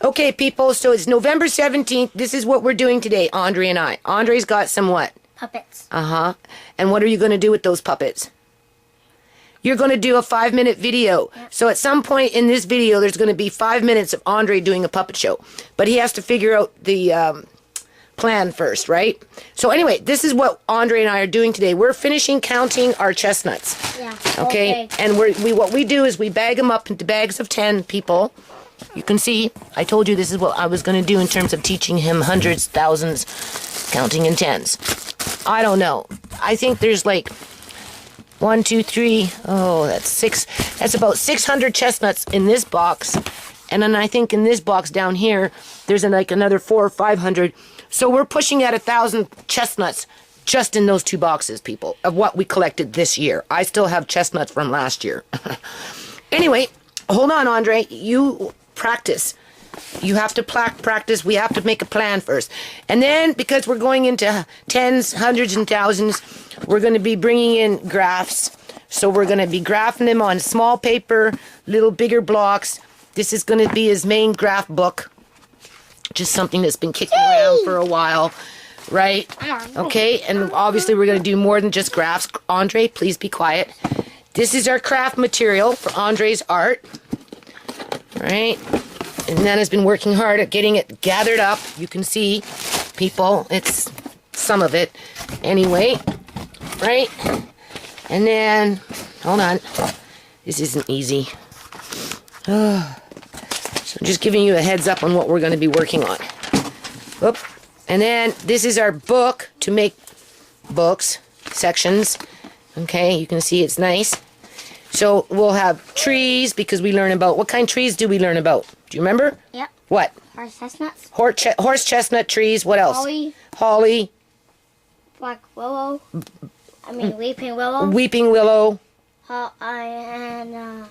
Okay, people, so it's November 17th. This is what we're doing today, Andre and I. Andre's got some what? Puppets. Uh-huh. And what are you going to do with those puppets? You're going to do a 5-minute video. Yep. So at some point in this video, there's going to be 5 minutes of Andre doing a puppet show. But he has to figure out the plan first, right? So anyway, this is what Andre and I are doing today. We're finishing counting our chestnuts. Yeah. Okay? And what we do is we bag them up into bags of 10 people. You can see, I told you this is what I was going to do in terms of teaching him hundreds, thousands, counting in tens. I don't know. I think there's like 1, 2, 3, that's 6. That's about 600 chestnuts in this box. And then I think in this box down here, there's like another 400 or 500. So we're pushing at 1,000 chestnuts just in those 2 boxes, people, of what we collected this year. I still have chestnuts from last year. Anyway, hold on, Andre. You practice. You have to practice. We have to make a plan first. And then, because we're going into tens, hundreds, and thousands, we're going to be bringing in graphs. So we're going to be graphing them on small paper, little bigger blocks. This is going to be his main graph book. Just something that's been kicking around for a while. Right? Okay, and obviously we're going to do more than just graphs. Andre, please be quiet. This is our craft material for Andre's art. Right? And Nana's been working hard at getting it gathered up. You can see, people, it's some of it. Anyway, right? And then, hold on. This isn't easy. So I'm just giving you a heads up on what we're going to be working on. Whoop. And then this is our book to make books, sections. Okay, you can see it's nice. So we'll have trees, because we learn about, what kind of trees do we learn about? Do you remember? Yep. What? Horse chestnuts. Horse chestnut trees. What else? Holly. Holly. Black willow. Weeping willow. Weeping willow. And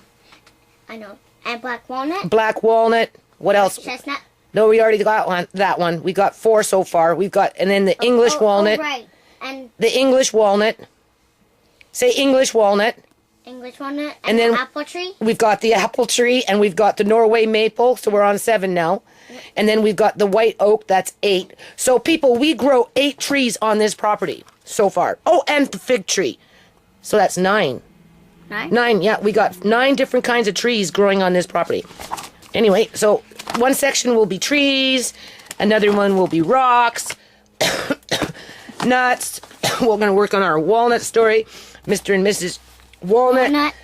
black walnut. Black walnut. What else? Chestnut. No, we already got that one. We got 4 so far. We've got, and then the English walnut. Oh, right. And the English walnut. Say English walnut. English walnut. And then the apple tree. We've got the apple tree, and we've got the Norway maple, so we're on 7 now. And then we've got the white oak, that's 8. So people, we grow 8 trees on this property so far. Oh, and the fig tree. So that's 9. 9? 9, yeah. We got 9 different kinds of trees growing on this property. Anyway, so one section will be trees, another one will be rocks, nuts. We're going to work on our walnut story. Mr. and Mrs. Walnut.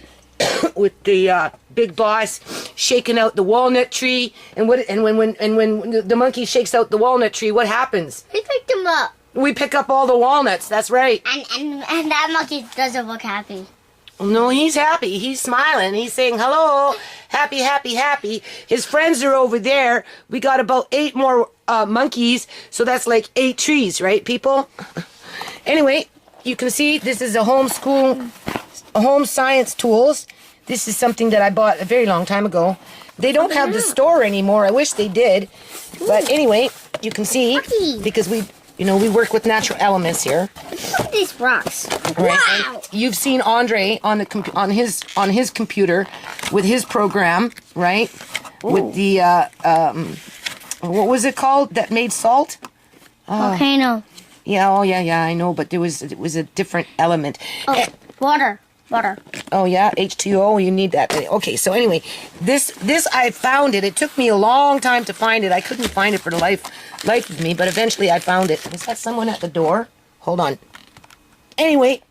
With the big boss shaking out the walnut tree, and when the monkey shakes out the walnut tree, what happens? We picked them up. We pick up all the walnuts. That's right. And that monkey doesn't look happy. No, he's happy. He's smiling. He's saying hello, happy, happy, happy. His friends are over there. We got about 8 more monkeys, so that's like 8 trees, right, people? Anyway, you can see this is a home science tools. This is something that I bought a very long time ago. They don't have the store anymore. I wish they did. But anyway, you can see, because we work with natural elements here. Look at these rocks. Right. Wow. And you've seen Andre on his computer with his program, right? Ooh. With the what was it called that made salt? Volcano. Yeah, I know, but it was a different element. Oh, water. Oh yeah, H2O, you need that. Okay, so anyway, this I found it. It took me a long time to find it. I couldn't find it for the life of me, but eventually I found it. Is that someone at the door? Hold on. Anyway,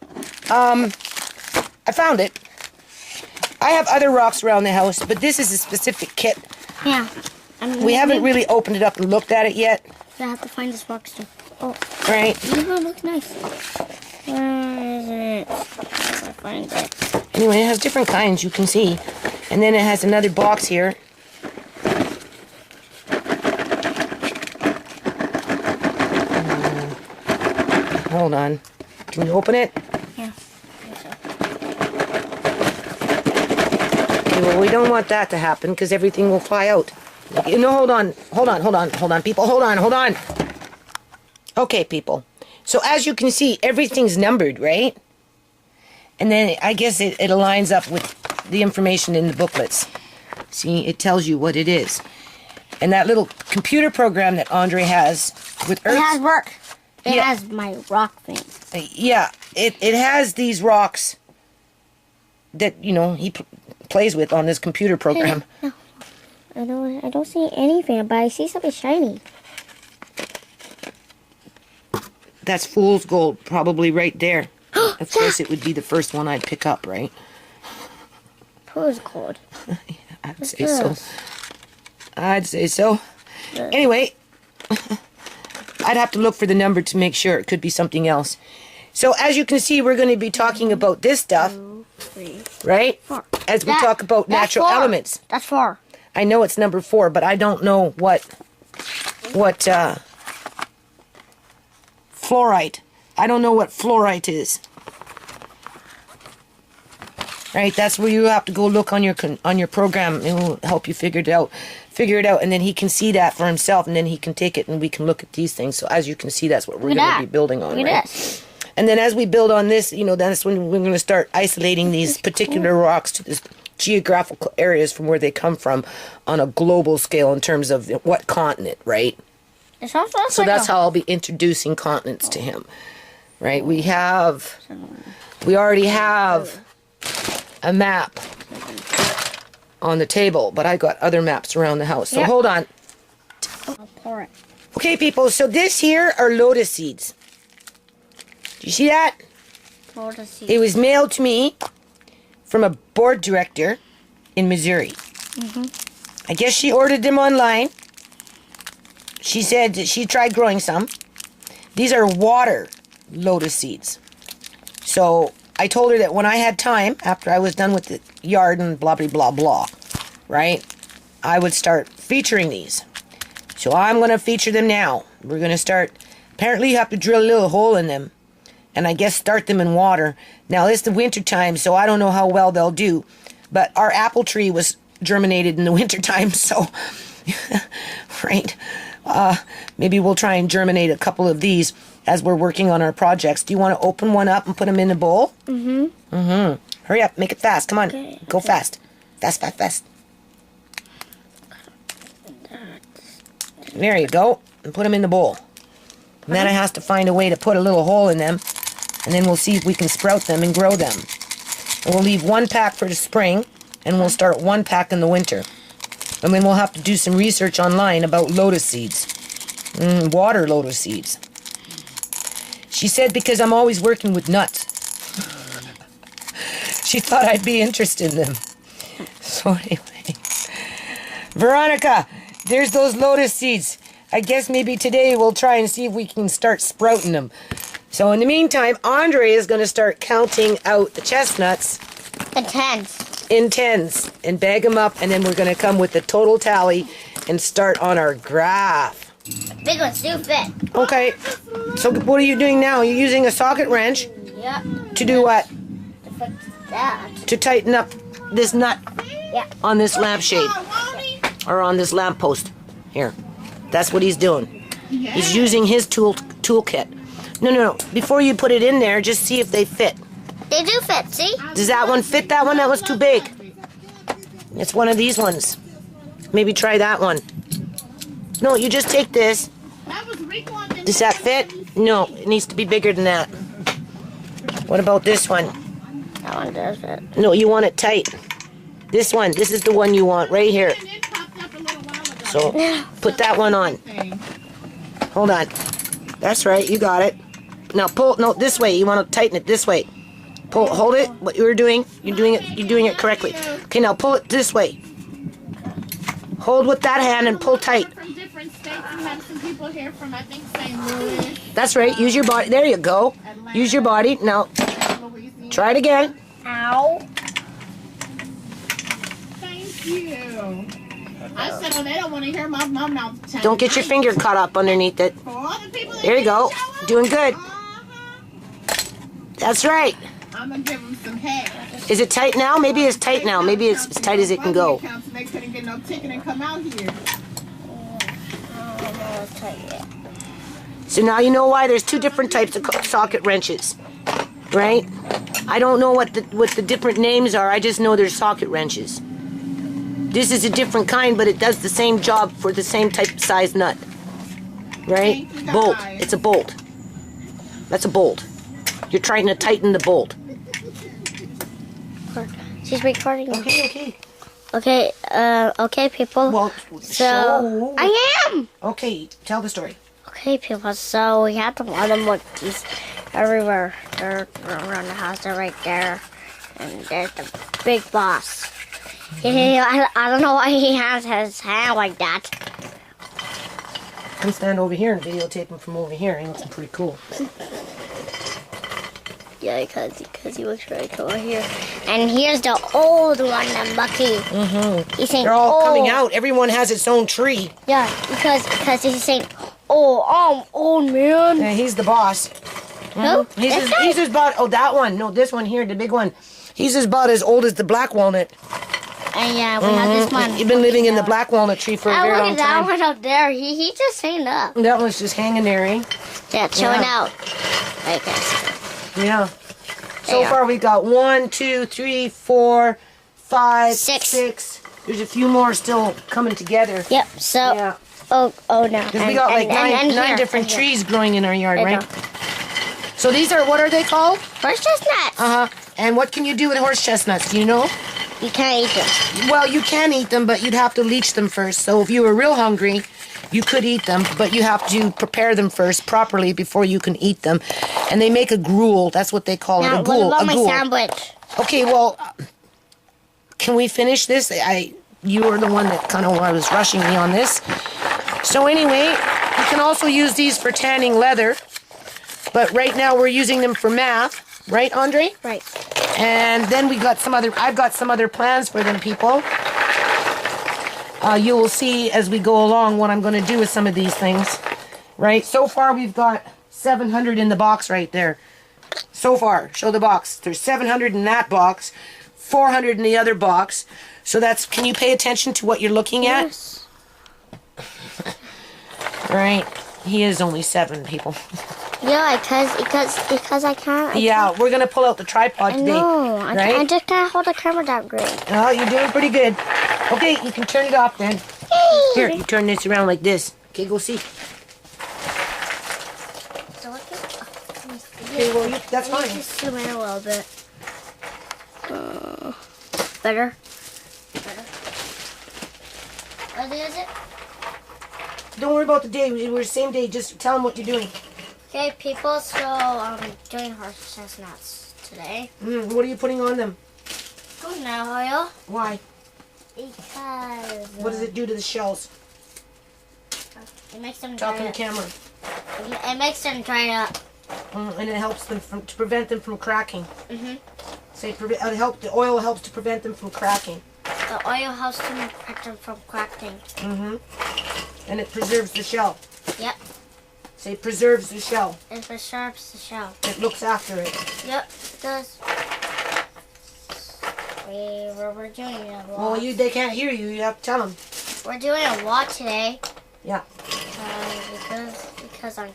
I found it. I have other rocks around the house, but this is a specific kit. Yeah. We haven't really opened it up and looked at it yet. I have to find this rock too. Oh. Right. This one looks nice. Where is it? I find it. Anyway, it has different kinds, you can see. And then it has another box here. Hold on. Can you open it? Yeah. Okay, well, we don't want that to happen because everything will fly out. No, hold on, people. Hold on. Okay, people. So as you can see, everything's numbered, right? And then I guess it aligns up with the information in the booklets. See, it tells you what it is. And that little computer program that Andre has with Earth. It has work. It Yeah. has my rock thing. Yeah, it has these rocks that, you know, he plays with on this computer program. No, I don't see anything, but I see something shiny. That's fool's gold, probably right there. Of course, it would be the first one I'd pick up, right? Who's cold? I'd say so. I'd say so. Anyway, I'd have to look for the number to make sure. It could be something else. So as you can see, we're going to be talking about this stuff, 2, 3, right? 4. As we talk about That's natural 4. elements. That's 4. I know it's number 4, but I don't know what fluorite. I don't know what fluorite is. Right, that's where you have to go look on your program. It will help you figure it out, and then he can see that for himself, and then he can take it, and we can look at these things. So as you can see, that's what we're going to be building on. Look at right? this. And then as we build on this, you know, that's when we're going to start isolating these particular rocks to this geographical areas from where they come from on a global scale in terms of what continent, right? It's also So that's how I'll be introducing continents to him, right? We already have a map on the table, but I got other maps around the house. So hold on. I'll pour it. Okay, people, so this here are lotus seeds. Do you see that? Pour the seed. It was mailed to me from a board director in Missouri. I guess she ordered them online. She said that she tried growing some. These are water lotus seeds. So I told her that when I had time, after I was done with the yard and blah, blah, blah, blah, right, I would start featuring these. So I'm going to feature them now. We're going to start, apparently you have to drill a little hole in them, and I guess start them in water. Now, it's the winter time, so I don't know how well they'll do, but our apple tree was germinated in the winter time, so, right, maybe we'll try and germinate a couple of these as we're working on our projects. Do you want to open one up and put them in a bowl? Hurry up, make it fast. Come on, Okay, go fast. Fast. There you go, and put them in the bowl. And then I have to find a way to put a little hole in them, and then we'll see if we can sprout them and grow them. And we'll leave one pack for the spring, and we'll start one pack in the winter. And then we'll have to do some research online about lotus seeds, water lotus seeds. She said because I'm always working with nuts. She thought I'd be interested in them. So anyway, Veronica, there's those lotus seeds. I guess maybe today we'll try and see if we can start sprouting them. So in the meantime, Andre is going to start counting out the chestnuts. The tens. In tens, and bag them up, and then we're going to come with the total tally and start on our graph. Big ones do fit. Okay, so what are you doing now? You're using a socket wrench Yep. to do what? To fix that. To tighten up this nut Yeah. on this lampshade, or on this lamppost. Here, that's what he's doing. He's using his toolkit. No. Before you put it in there, just see if they fit. They do fit, see? Does that one fit? That one? That was too big. It's one of these ones. Maybe try that one. No, you just take this. Does that fit? No, it needs to be bigger than that. What about this one? That one does fit. No, you want it tight. This one. This is the one you want right here. So put that one on. Hold on. That's right. You got it. Now pull. No, this way. You want to tighten it this way. Pull. Hold it. What you were doing. You're doing it. You're doing it correctly. Okay. Now pull it this way. Hold with that hand and pull tight. From different states, we have some people here from, I think, St. Louis, That's right. Use your body. There you go. Use your body. Now Louisiana. try it again. Ow. Thank you. I said, oh, they don't want to hear my mouth. Don't get your finger caught up underneath it. For all the people that There you go. didn't show up, Doing good. That's right. I'm going to give them some hair. Is it tight now? Maybe it's tight now. Maybe it's as tight as it can go. They couldn't get no ticket and come out here. So now you know why there's two different types of socket wrenches, right? I don't know what the different names are. I just know there's socket wrenches. This is a different kind, but it does the same job for the same type size nut. Right? Thank you, Bolt. guys. It's a bolt. That's a bolt. You're trying to tighten the bolt. She's recording. Okay. Okay, people. Well, So I am. Okay, tell the story. Okay, people. So we had a lot of monkeys everywhere. They're around the house. They're right there, and there's the big boss. I don't know why he has his hand like that. I can stand over here and videotape him from over here. He looks pretty cool. Yeah, because he looks really cool here. And here's the old one, the Bucky. He's saying, They're all "Oh." coming out. Everyone has its own tree. Yeah, because he's saying, "Oh, I'm old man." Yeah, he's the boss. Who? He's about, oh, that one. No, this one here, the big one. He's about as old as the black walnut. And yeah, we have this one. You've been living in the black walnut tree for a very Look long at that time. one up there. He just hanged up. That one's just hanging there, eh? Yeah, it's showing Yeah. out. Like this. Yeah. So Yeah. far we've got 1, 2, 3, 4, 5, Six. 6. There's a few more still coming together. Yep. So. Yeah. Oh no. Because we got like nine here, different and here. trees growing in our yard, I right? know. So these are, what are they called? Horse chestnuts. Uh-huh. And what can you do with horse chestnuts? Do you know? You can't eat them. Well, you can eat them, but you'd have to leach them first. So if you were real hungry, you could eat them, but you have to prepare them first properly before you can eat them. And they make a gruel. That's what they call it. Now, A gruel. what about A my gruel. sandwich? Okay, well, can we finish this? You were the one that kind of was rushing me on this. So anyway, you can also use these for tanning leather, but right now we're using them for math, right, Andre? Right. And then I've got some other plans for them, people. You will see as we go along what I'm going to do with some of these things, right? So far we've got 700 in the box right there. So far, show the box. There's 700 in that box, 400 in the other box. So that's, can you pay attention to what you're looking at? Yes. Right. He is only 7, people. Yeah, because I can't. Yeah, we're going to pull out the tripod today. No, right? I just can't hold the camera that great. Oh, you're doing pretty good. Okay, you can turn it off then. Here, you turn this around like this. Okay, go see. So what Okay, well, that's Let me fine. just zoom in a little bit. Better. What is it? Don't worry about the day. We're the same day. Just tell them what you're doing. Okay, people. So I'm doing horse chestnuts today. What are you putting on them? Coconut oil. Why? Because What does it do to the shells? it makes them Talk on dry the up. camera. It makes them dry up. And it helps them to prevent them from cracking. Mhm. Say the oil helps to prevent them from cracking. The oil helps to protect them from cracking. And it preserves the shell. Yep. Say preserves the shell. It preserves the shell. It looks after it. Yep, it does. We're doing a lot. Well, they can't hear you. You have to tell them. We're doing a lot today. Yeah. Because I'm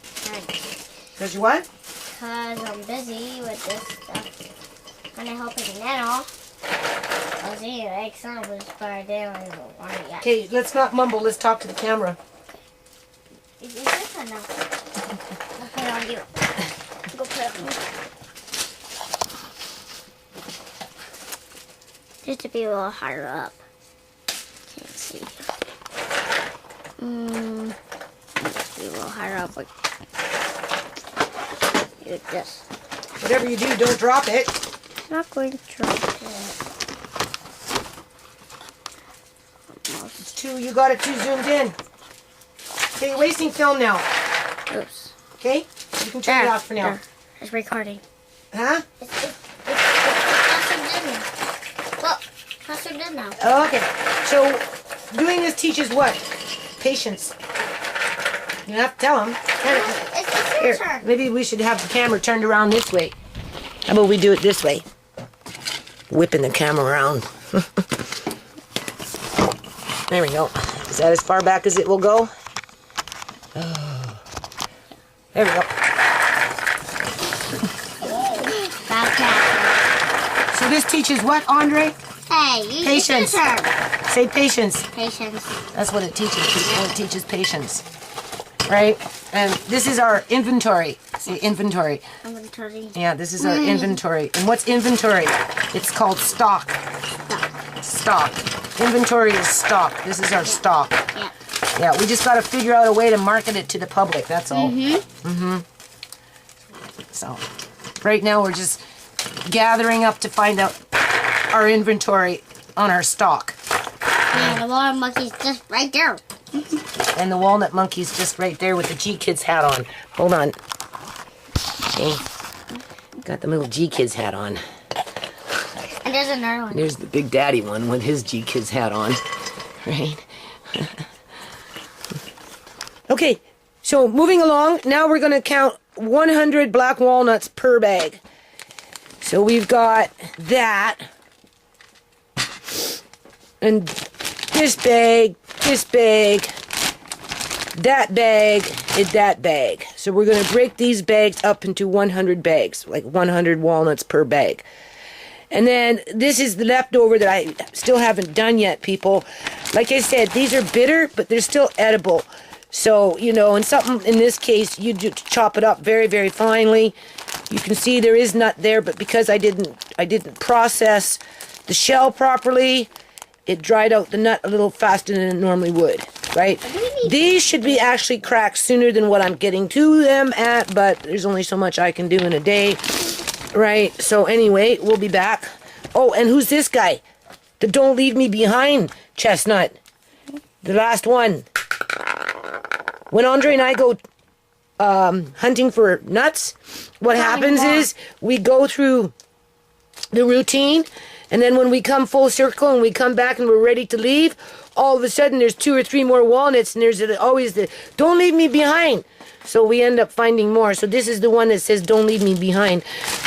Because you what? Because I'm busy with this stuff. And I hope it's Nano. I was eating an egg sandwich, but I didn't even want it yet. Okay, let's not mumble. Let's talk to the camera. Is this or no? I'll put it on you. Go put it on me. Just to be a little higher up. Can't see. Just be a little higher up like this. Whatever you do, don't drop it. I'm not going to drop it. It's you got it too zoomed in. Okay, you're wasting film now. Oops. Okay? You can turn it off for now. There. It's recording. Huh? It's faster than now. Look, faster than now. Okay. So, doing this teaches what? Patience. You have to tell them. It's your Here, turn. maybe we should have the camera turned around this way. How about we do it this way? Whipping the camera around. There we go. Is that as far back as it will go? Oh. There we go. So this teaches what, Andre? Hey, you Patience. It's your turn. Say patience. Patience. That's what it teaches people. It teaches patience. Right? And this is our inventory. Say inventory. Inventory. Yeah, this is our inventory. And what's inventory? It's called stock. Stock. Inventory is stock. This is our stock. Yeah. Yeah, we just got to figure out a way to market it to the public. That's all. So, right now we're just gathering up to find out our inventory on our stock. Yeah, the water monkey's just right there. And the walnut monkey's just right there with the G Kids hat on. Hold on. Okay. Got the little G Kids hat on. And there's another one. There's the Big Daddy one with his G Kids hat on. Right? Okay, so moving along, now we're going to count 100 black walnuts per bag. So we've got that. And this bag, that bag, and that bag. So we're going to break these bags up into 100 bags, like 100 walnuts per bag. And then this is the leftover that I still haven't done yet, people. Like I said, these are bitter, but they're still edible. So, you know, and something in this case, you do chop it up very, very finely. You can see there is nut there, but because I didn't process the shell properly, it dried out the nut a little faster than it normally would, right? These should be actually cracked sooner than what I'm getting to them at, but there's only so much I can do in a day, right? So anyway, we'll be back. Oh, and who's this guy? The Don't Leave Me Behind chestnut. The last one. When Andre and I go hunting for nuts, what happens is we go through the routine, and then when we come full circle and we come back and we're ready to leave, all of a sudden there's 2 or 3 more walnuts, and there's always the "Don't leave me behind." So we end up finding more. So this is the one that says "Don't leave me behind."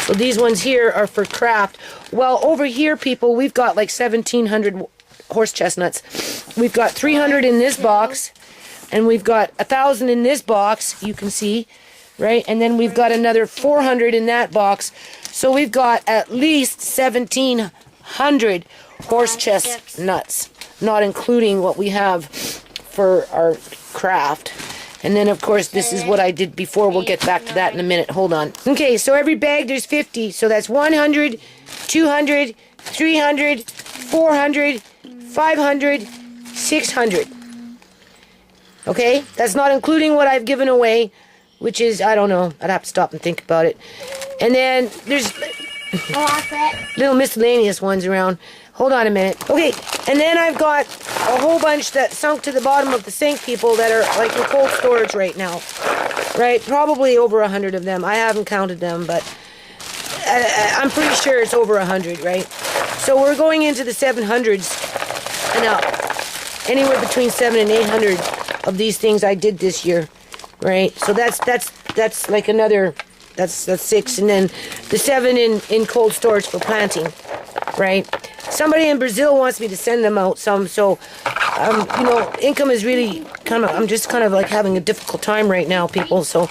So these ones here are for craft. Well, over here, people, we've got like 1,700 horse chestnuts. We've got 300 in this box. And we've got 1,000 in this box, you can see, right? And then we've got another 400 in that box. So we've got at least 1,700 horse chestnuts, not including what we have for our craft. And then, of course, this is what I did before. We'll get back to that in a minute. Hold on. Okay, so every bag there's 50. So that's 100, 200, 300, 400, 500, 600. Okay, that's not including what I've given away, which is, I don't know, I'd have to stop and think about it. And then there's little miscellaneous ones around. Hold on a minute. Okay, and then I've got a whole bunch that sunk to the bottom of the sink, people, that are like in cold storage right now. Right, probably over 100 of them. I haven't counted them, but I'm pretty sure it's over 100, right? So we're going into the 700s and up. Anywhere between 700 and 800 of these things I did this year, right? So that's like another, that's 6, and then the 7 in cold storage for planting, right? Somebody in Brazil wants me to send them out some, so you know, income is really kind of, I'm just kind of like having a difficult time right now, people. So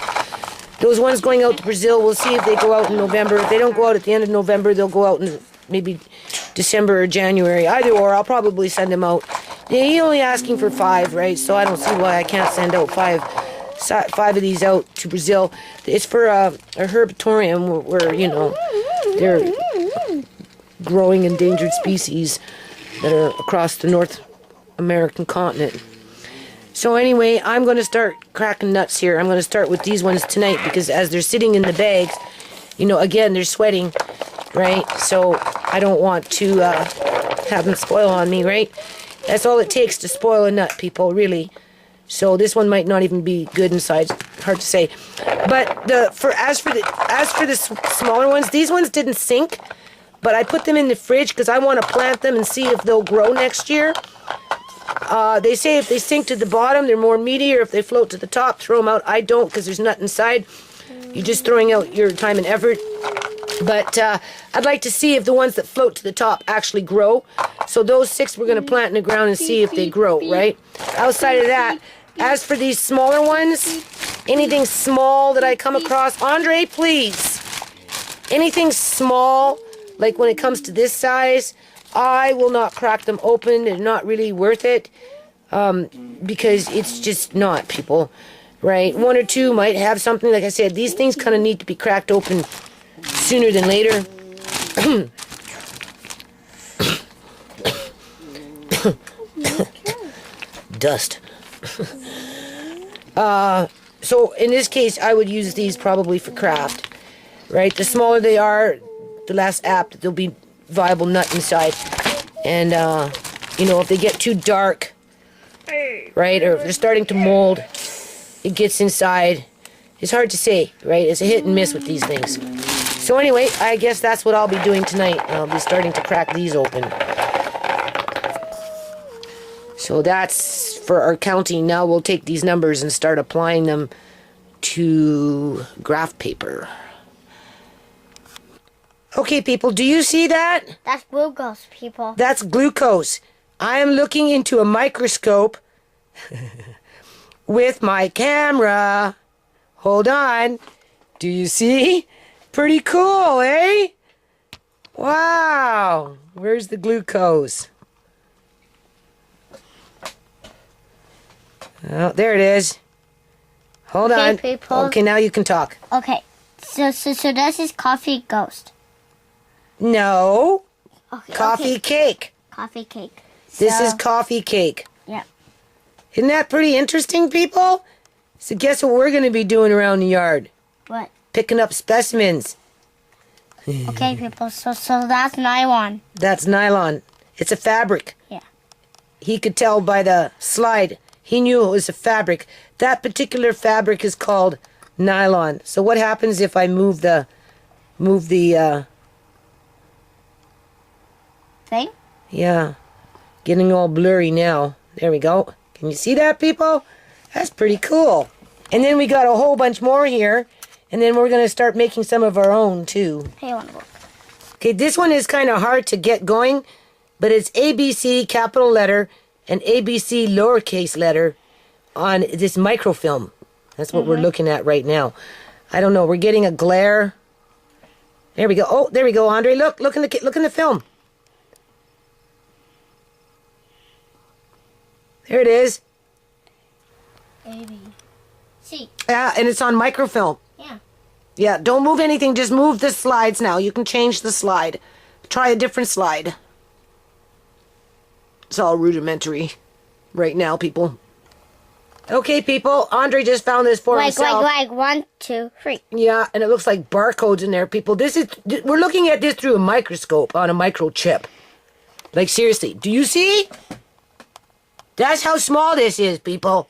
those ones going out to Brazil, we'll see if they go out in November. If they don't go out at the end of November, they'll go out in maybe December or January. Either or, I'll probably send them out. Yeah, he's only asking for 5, right? So I don't see why I can't send out 5 of these out to Brazil. It's for a herbatorium where, you know, they're growing endangered species that are across the North American continent. So anyway, I'm going to start cracking nuts here. I'm going to start with these ones tonight because as they're sitting in the bags, you know, again, they're sweating, right? So I don't want to have them spoil on me, right? That's all it takes to spoil a nut, people, really. So this one might not even be good inside. Hard to say. But as for the smaller ones, these ones didn't sink, but I put them in the fridge because I want to plant them and see if they'll grow next year. They say if they sink to the bottom, they're more meaty, or if they float to the top, throw them out. I don't, because there's nothing inside. You're just throwing out your time and effort. But I'd like to see if the ones that float to the top actually grow. So those 6 we're going to plant in the ground and see if they grow, right? Outside of that, as for these smaller ones, anything small that I come across, Andre, please. Anything small, like when it comes to this size, I will not crack them open. They're not really worth it. Because it's just not, people. Right? One or two might have something. Like I said, these things kind of need to be cracked open sooner than later. Dust. So in this case, I would use these probably for craft. Right? The smaller they are, the less apt there'll be viable nut inside. And, you know, if they get too dark, right, or if they're starting to mold, it gets inside. It's hard to say, right? It's a hit and miss with these things. So anyway, I guess that's what I'll be doing tonight. I'll be starting to crack these open. So that's for our counting. Now we'll take these numbers and start applying them to graph paper. Okay, people, do you see that? That's glucose, people. That's glucose. I am looking into a microscope with my camera. Hold on. Do you see? Pretty cool, eh? Wow. Where's the glucose? Oh, there it is. Hold on. People. Okay, now you can talk. Okay, so this is coffee ghost. No. Okay, Coffee okay. cake. Coffee cake. This is coffee cake. Yeah. Isn't that pretty interesting, people? So guess what we're going to be doing around the yard? What? Picking up specimens. Okay, people. So that's nylon. That's nylon. It's a fabric. Yeah. He could tell by the slide. He knew it was a fabric. That particular fabric is called nylon. So what happens if I move the Thing? yeah, getting all blurry now. There we go. Can you see that, people? That's pretty cool. And then we got a whole bunch more here. And then we're going to start making some of our own, too. Hey, one more. Okay, this one is kind of hard to get going, but it's ABC capital letter and ABC lowercase letter on this microfilm. That's what we're looking at right now. I don't know. We're getting a glare. There we go. Oh, there we go, Andre. Look in the film. There it is. A, B, C. Yeah, and it's on microfilm. Yeah. Yeah, don't move anything. Just move the slides now. You can change the slide. Try a different slide. It's all rudimentary right now, people. Okay, people. Andre just found this for himself. Like 1, 2, 3. Yeah, and it looks like barcodes in there, people. We're looking at this through a microscope on a microchip. Like, seriously. Do you see? That's how small this is, people.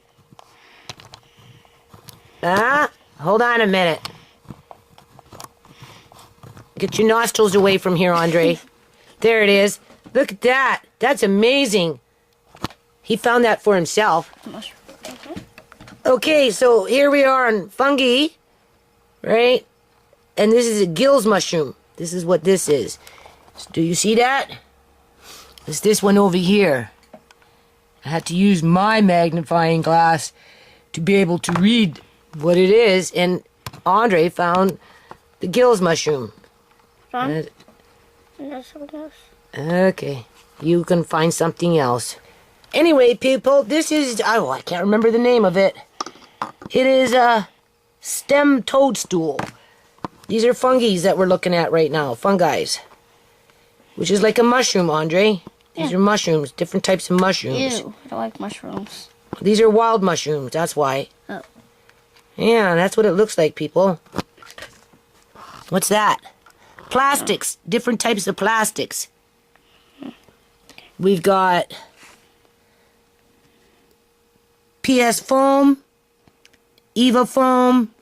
Hold on a minute. Get your nostrils away from here, Andre. There it is. Look at that. That's amazing. He found that for himself. Okay, so here we are on fungi, right? And this is a gills mushroom. This is what this is. Do you see that? It's this one over here. I had to use my magnifying glass to be able to read what it is, and Andre found the gills mushroom. There's something else. Okay, you can find something else. Anyway, people, this is, I can't remember the name of it. It is a stem toadstool. These are fungi that we're looking at right now, fungi, which is like a mushroom, Andre. These are mushrooms, different types of mushrooms. Ew, I don't like mushrooms. These are wild mushrooms, that's why. Oh. Yeah, that's what it looks like, people. What's that? Plastics, different types of plastics. We've got PS foam, Eva foam,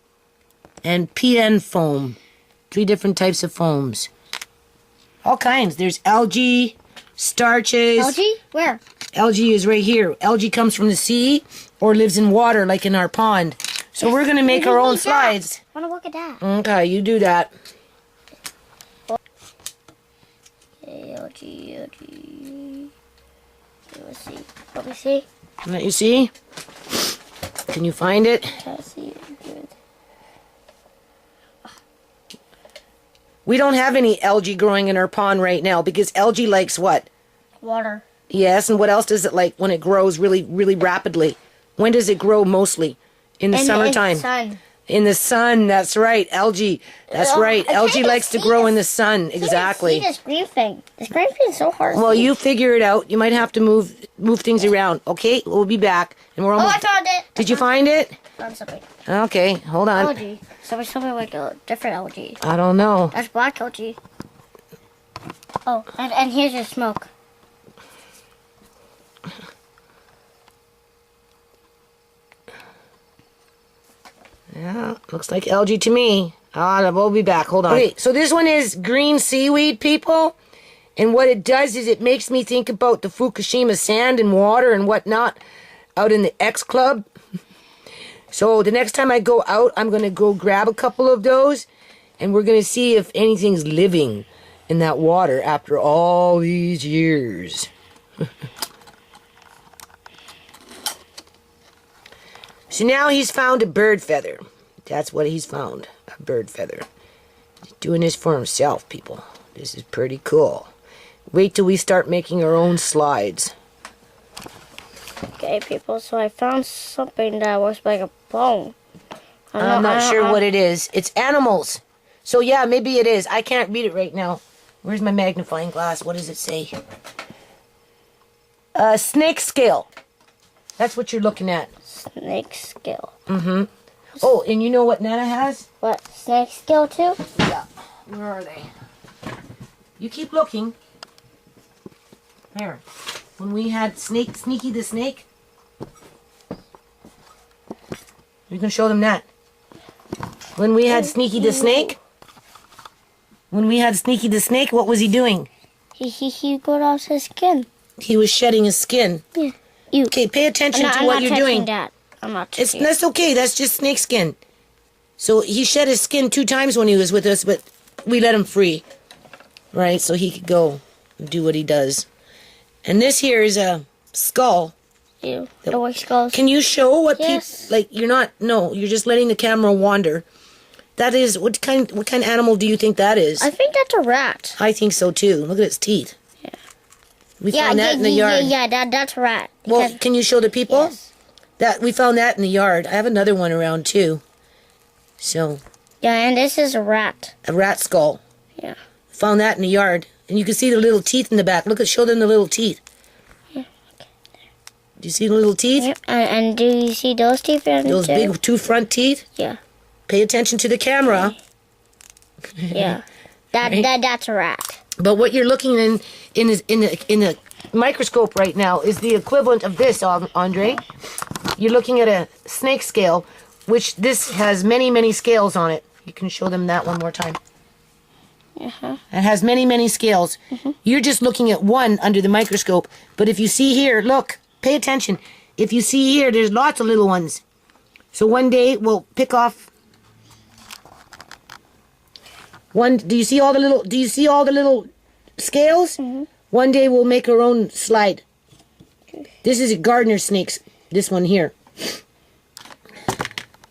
and PN foam. 3 different types of foams. All kinds. There's algae, starches. Algae? Where? Algae is right here. Algae comes from the sea or lives in water like in our pond. So we're going to make our own slides. I want to look at that. Okay, you do that. Algae. Let's see. Let me see. Let you see? Can you find it? Let's see. Good. We don't have any algae growing in our pond right now because algae likes what? Water. Yes, and what else does it like when it grows really, really rapidly? When does it grow mostly? In the summertime. In the sun. In the sun, that's right. Algae, that's right. Algae likes to grow in the sun. Exactly. See this green thing. This green thing is so hard. Well, you figure it out. You might have to move things around. Okay, we'll be back, and we're almost. I found it. Did you find it? Found something. Okay, hold on. Algae. Something like a different algae. I don't know. That's black algae. Oh, and here's your smoke. Yeah, looks like algae to me. We'll be back. Hold on. Okay, so this one is green seaweed, people. And what it does is it makes me think about the Fukushima sand and water and whatnot out in the X Club. So the next time I go out, I'm going to go grab a couple of those. And we're going to see if anything's living in that water after all these years. So now he's found a bird feather. That's what he's found, a bird feather. He's doing this for himself, people. This is pretty cool. Wait till we start making our own slides. Okay, people, so I found something that looks like a bone. I'm not sure what it is. It's animals. So yeah, maybe it is. I can't read it right now. Where's my magnifying glass? What does it say? Snake scale. That's what you're looking at. Snake scale. Mm-hmm. Oh, and you know what Nana has? What, snake scale too? Yeah. Where are they? You keep looking. There. When we had Sneaky the Snake. You can show them that. When we had Sneaky the Snake. When we had Sneaky the Snake, what was he doing? He got off his skin. He was shedding his skin. Yeah. Okay, pay attention to what you're doing. That. I'm not touching That's okay. That's just snake skin. So he shed his skin 2 times when he was with us, but we let him free. Right? So he could go and do what he does. And this here is a skull. Ew. The white skulls. Can you show what Yes. people like? You're just letting the camera wander. That is what kind of animal do you think that is? I think that's a rat. I think so too. Look at its teeth. Yeah. We found that in the yard. Yeah, that's a rat. Well, can you show the people? Yes. That we found that in the yard. I have another one around too. So. Yeah, and this is a rat. A rat skull. Yeah. Found that in the yard, and you can see the little teeth in the back. Show them the little teeth. Yeah. Okay. Do you see the little teeth? Yeah. And do you see those teeth? Those big 2 front teeth. Yeah. Pay attention to the camera. Yeah. That's a rat. But what you're looking in the microscope right now is the equivalent of this, Andre. You're looking at a snake scale, which this has many, many scales on it. You can show them that one more time. Uh-huh. It has many, many scales. Mm-hmm. You're just looking at one under the microscope. But if you see here, look, pay attention. If you see here, there's lots of little ones. So one day we'll pick off one. Do you see all the little scales? Mm-hmm. One day we'll make our own slide. Okay. This is a gardener snake. This one here.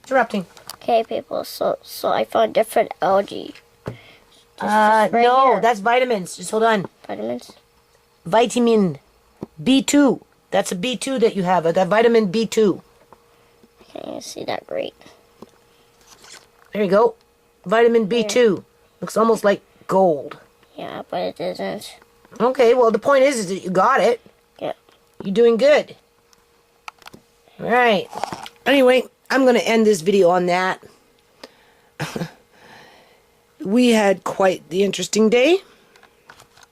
Interrupting. Okay, people. So I found different algae. No, here. That's vitamins. Just hold on. Vitamins? Vitamin B2. That's a B2 that you have. That vitamin B2. Okay, you see that great. There you go. Vitamin B2. Looks almost like gold. Yeah, but it isn't. Okay, well, the point is that you got it. Yeah. You're doing good. All right. Anyway, I'm going to end this video on that. We had quite the interesting day.